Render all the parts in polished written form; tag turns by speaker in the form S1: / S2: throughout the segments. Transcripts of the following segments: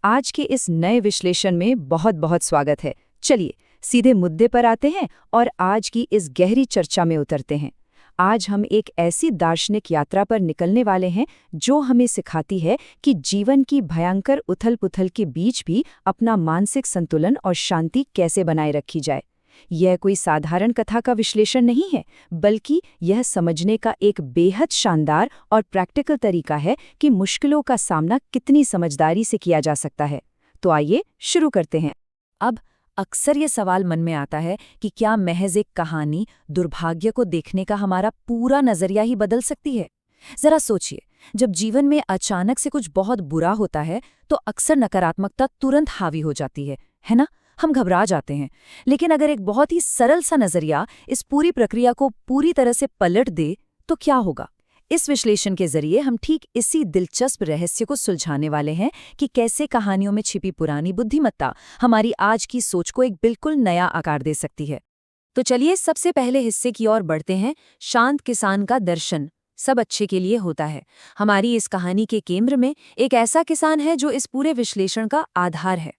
S1: आज के इस नए विश्लेषण में बहुत बहुत स्वागत है। चलिए सीधे मुद्दे पर आते हैं और आज की इस गहरी चर्चा में उतरते हैं। आज हम एक ऐसी दार्शनिक यात्रा पर निकलने वाले हैं जो हमें सिखाती है कि जीवन की भयंकर उथल-पुथल के बीच भी अपना मानसिक संतुलन और शांति कैसे बनाए रखी जाए। यह कोई साधारण कथा का विश्लेषण नहीं है, बल्कि यह समझने का एक बेहद शानदार और प्रैक्टिकल तरीका है कि मुश्किलों का सामना कितनी समझदारी से किया जा सकता है। तो आइए शुरू करते हैं। अब अक्सर ये सवाल मन में आता है कि क्या महज एक कहानी दुर्भाग्य को देखने का हमारा पूरा नजरिया ही बदल सकती है? जरा सोचिए, जब जीवन में अचानक से कुछ बहुत बुरा होता है तो अक्सर नकारात्मकता तुरंत हावी हो जाती है ना? हम घबरा जाते हैं। लेकिन अगर एक बहुत ही सरल सा नजरिया इस पूरी प्रक्रिया को पूरी तरह से पलट दे तो क्या होगा? इस विश्लेषण के जरिए हम ठीक इसी दिलचस्प रहस्य को सुलझाने वाले हैं कि कैसे कहानियों में छिपी पुरानी बुद्धिमत्ता हमारी आज की सोच को एक बिल्कुल नया आकार दे सकती है। तो चलिए सबसे पहले हिस्से की ओर बढ़ते हैं। शांत किसान का दर्शन सब अच्छे के लिए होता है। हमारी इस कहानी के केंद्र में एक ऐसा किसान है जो इस पूरे विश्लेषण का आधार है।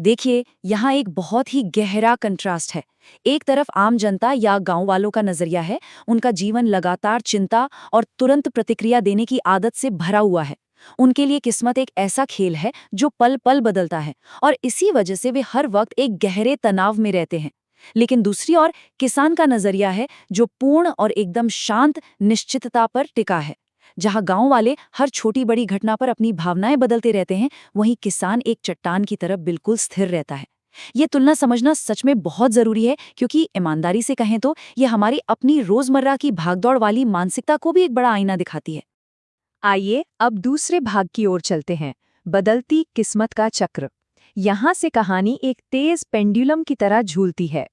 S1: देखिए, यहाँ एक बहुत ही गहरा कंट्रास्ट है। एक तरफ आम जनता या गांव वालों का नजरिया है, उनका जीवन लगातार चिंता और तुरंत प्रतिक्रिया देने की आदत से भरा हुआ है। उनके लिए किस्मत एक ऐसा खेल है जो पल पल बदलता है और इसी वजह से वे हर वक्त एक गहरे तनाव में रहते हैं। लेकिन दूसरी ओर किसान का नजरिया है जो पूर्ण और एकदम शांत निश्चितता पर टिका है। जहां गांव वाले हर छोटी बड़ी घटना पर अपनी भावनाएं बदलते रहते हैं, वहीं किसान एक चट्टान की तरफ बिल्कुल स्थिर रहता है। ये तुलना समझना सच में बहुत जरूरी है, क्योंकि ईमानदारी से कहें तो ये हमारी अपनी रोजमर्रा की भागदौड़ वाली मानसिकता को भी एक बड़ा आईना दिखाती है।
S2: आइए अब दूसरे भाग की ओर चलते हैं, बदलती किस्मत का चक्र। यहाँ से कहानी एक तेज पेंडुलम की तरह झूलती है।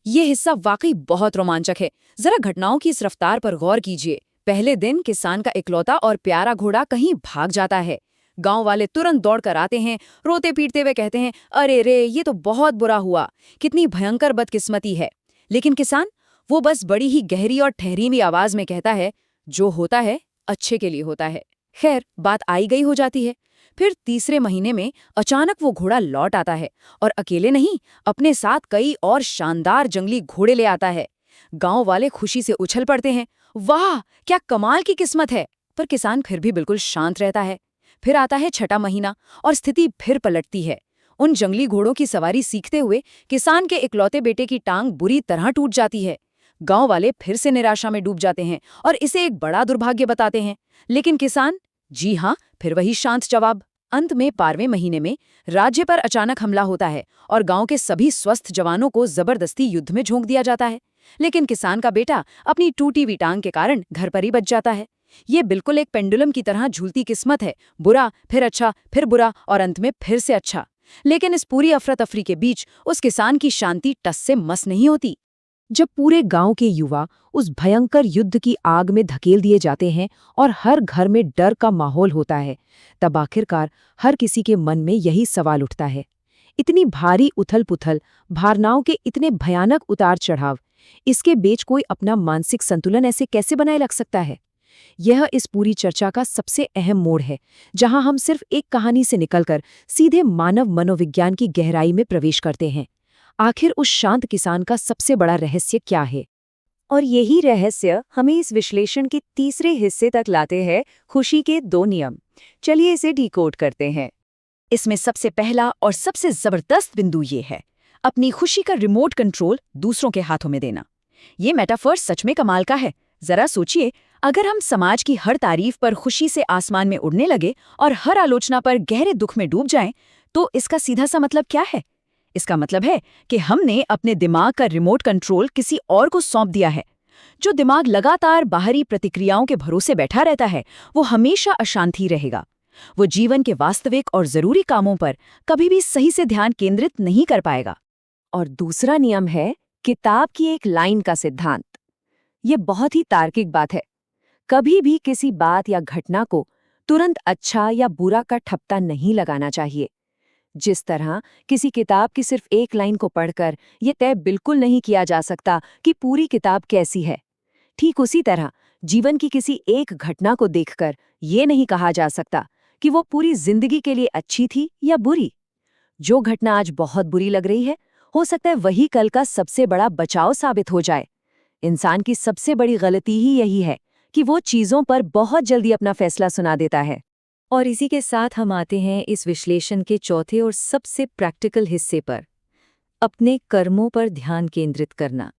S1: ये हिस्सा वाकई बहुत रोमांचक है। जरा घटनाओं की इस रफ्तार पर गौर कीजिए। पहले दिन किसान का इकलौता और प्यारा घोड़ा कहीं भाग जाता है। गांव वाले तुरंत दौड़कर आते हैं, रोते पीटते हुए कहते हैं, अरे रे, ये तो बहुत बुरा हुआ, कितनी भयंकर बदकिस्मती है। लेकिन किसान, वो बस बड़ी ही गहरी और ठहरीवी आवाज में कहता है, जो होता है अच्छे के लिए होता है। खैर, बात आई गई हो जाती है। फिर तीसरे महीने में अचानक वो घोड़ा लौट आता है और अकेले नहीं, अपने साथ कई और शानदार जंगली घोड़े ले आता है। गांव वाले खुशी से उछल पड़ते हैं, वाह क्या कमाल की किस्मत है। पर किसान फिर भी बिल्कुल शांत रहता है। फिर आता है छठा महीना और स्थिति फिर पलटती है। उन जंगली घोड़ों की सवारी सीखते हुए किसान के इकलौते बेटे की टांग बुरी तरह टूट जाती है। गांव वाले फिर से निराशा में डूब जाते हैं और इसे एक बड़ा दुर्भाग्य बताते हैं। लेकिन किसान, जी हाँ, फिर वही शांत जवाब। अंत में 12वें महीने में राज्य पर अचानक हमला होता है और गांव के सभी स्वस्थ जवानों को जबरदस्ती युद्ध में झोंक दिया जाता है। लेकिन किसान का बेटा अपनी टूटी हुई टांग के कारण घर पर ही बच जाता है। ये बिल्कुल एक पेंडुलम की तरह झूलती किस्मत है, बुरा फिर अच्छा फिर बुरा और अंत में फिर से अच्छा। लेकिन इस पूरी अफरा तफरी के बीच उस किसान की शांति टस से मस नहीं होती।
S2: जब पूरे गांव के युवा उस भयंकर युद्ध की आग में धकेल दिए जाते हैं और हर घर में डर का माहौल होता है, तब आखिरकार हर किसी के मन में यही सवाल उठता है, इतनी भारी उथल-पुथल, भावनाओं के इतने भयानक उतार-चढ़ाव, इसके बीच कोई अपना मानसिक संतुलन ऐसे कैसे बनाए रख सकता है? यह इस पूरी चर्चा का सबसे अहम मोड़ है, जहां हम सिर्फ एक कहानी से निकलकर सीधे मानव मनोविज्ञान की गहराई में प्रवेश करते हैं। आखिर उस शांत किसान का सबसे बड़ा रहस्य क्या है? और यही रहस्य हमें इस विश्लेषण के तीसरे हिस्से तक लाते हैं, खुशी के 2 नियम। चलिए इसे डिकोड करते हैं।
S1: इसमें सबसे पहला और सबसे जबरदस्त बिंदु ये है, अपनी खुशी का रिमोट कंट्रोल दूसरों के हाथों में देना। ये मेटाफर सच में कमाल का है। जरा सोचिए, अगर हम समाज की हर तारीफ पर खुशी से आसमान में उड़ने लगे और हर आलोचना पर गहरे दुख में डूब जाएं, तो इसका सीधा सा मतलब क्या है? इसका मतलब है कि हमने अपने दिमाग का रिमोट कंट्रोल किसी और को सौंप दिया है। जो दिमाग लगातार बाहरी प्रतिक्रियाओं के भरोसे बैठा रहता है, वो हमेशा अशांति रहेगा। वो जीवन के वास्तविक और जरूरी कामों पर कभी भी सही से ध्यान केंद्रित नहीं कर पाएगा।
S2: और दूसरा नियम है किताब की एक लाइन का सिद्धांत। ये बहुत ही तार्किक बात है। कभी भी किसी बात या घटना को तुरंत अच्छा या बुरा का ठप्पा नहीं लगाना चाहिए। जिस तरह किसी किताब की सिर्फ एक लाइन को पढ़कर यह तय बिल्कुल नहीं किया जा सकता कि पूरी किताब कैसी है, ठीक उसी तरह जीवन की किसी एक घटना को देखकर ये नहीं कहा जा सकता
S1: कि वो पूरी जिंदगी के लिए अच्छी थी या बुरी। जो घटना आज बहुत बुरी लग रही है, हो सकता है वही कल का सबसे बड़ा बचाव साबित हो जाए। इंसान की सबसे बड़ी गलती ही यही है कि वो चीजों पर बहुत जल्दी अपना फैसला सुना देता है। और इसी के साथ हम आते हैं इस विश्लेषण के चौथे और सबसे प्रैक्टिकल हिस्से पर, अपने कर्मों पर ध्यान केंद्रित करना।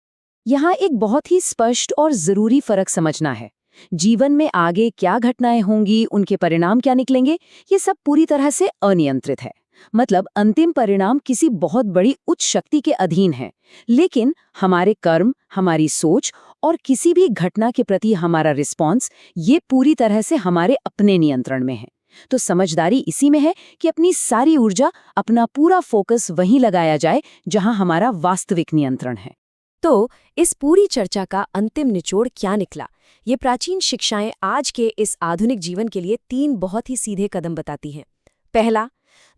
S1: यहाँ एक बहुत ही स्पष्ट और जरूरी फर्क समझना है। जीवन में आगे क्या घटनाएं होंगी, उनके परिणाम क्या निकलेंगे, ये सब पूरी तरह से अनियंत्रित है। मतलब अंतिम परिणाम किसी बहुत बड़ी उच्च शक्ति के अधीन है, लेकिन हमारे कर्म, हमारी सोच और किसी भी घटना के प्रति हमारा रिस्पॉन्स, ये पूरी तरह से हमारे अपने नियंत्रण में है। तो समझदारी इसी में है कि अपनी सारी ऊर्जा, अपना पूरा फोकस वहीं लगाया जाए जहां हमारा वास्तविक नियंत्रण है। तो इस पूरी चर्चा का अंतिम निचोड़ क्या निकला? ये प्राचीन शिक्षाएं आज के इस आधुनिक जीवन के लिए 3 बहुत ही सीधे कदम बताती हैं। पहला,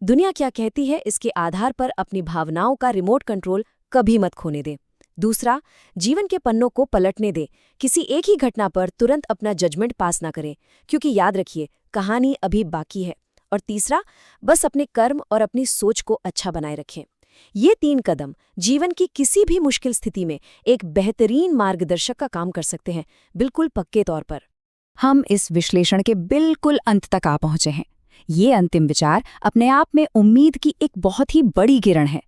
S1: दुनिया क्या कहती है इसके आधार पर अपनी भावनाओं का रिमोट कंट्रोल कभी मत खोने दें। दूसरा, जीवन के पन्नों को पलटने दें, किसी एक ही घटना पर तुरंत अपना जजमेंट पास ना करें, क्योंकि याद रखिए कहानी अभी बाकी है। और तीसरा, बस अपने कर्म और अपनी सोच को अच्छा बनाए रखें। ये 3 कदम जीवन की किसी भी मुश्किल स्थिति में एक बेहतरीन मार्गदर्शक का काम कर सकते हैं, बिल्कुल पक्के तौर पर।
S2: हम इस विश्लेषण के बिल्कुल अंत तक आ पहुंचे हैं। ये अंतिम विचार अपने आप में उम्मीद की एक बहुत ही बड़ी किरण है।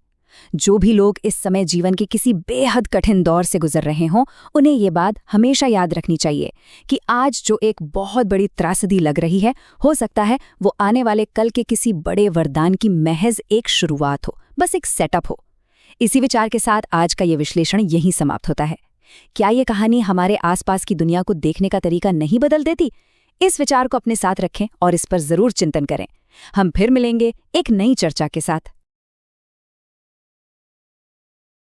S2: जो भी लोग इस समय जीवन के किसी बेहद कठिन दौर से गुजर रहे हों, उन्हें ये बात हमेशा याद रखनी चाहिए कि आज जो एक बहुत बड़ी त्रासदी लग रही है, हो सकता है वो आने वाले कल के किसी बड़े वरदान की महज एक शुरुआत हो, बस एक सेटअप हो। इसी विचार के साथ आज का ये विश्लेषण यहीं समाप्त होता है। क्या ये कहानी हमारे आसपास की दुनिया को देखने का तरीका नहीं बदल देती? इस विचार को अपने साथ रखें और इस पर जरूर चिंतन करें। हम फिर मिलेंगे एक नई चर्चा के साथ।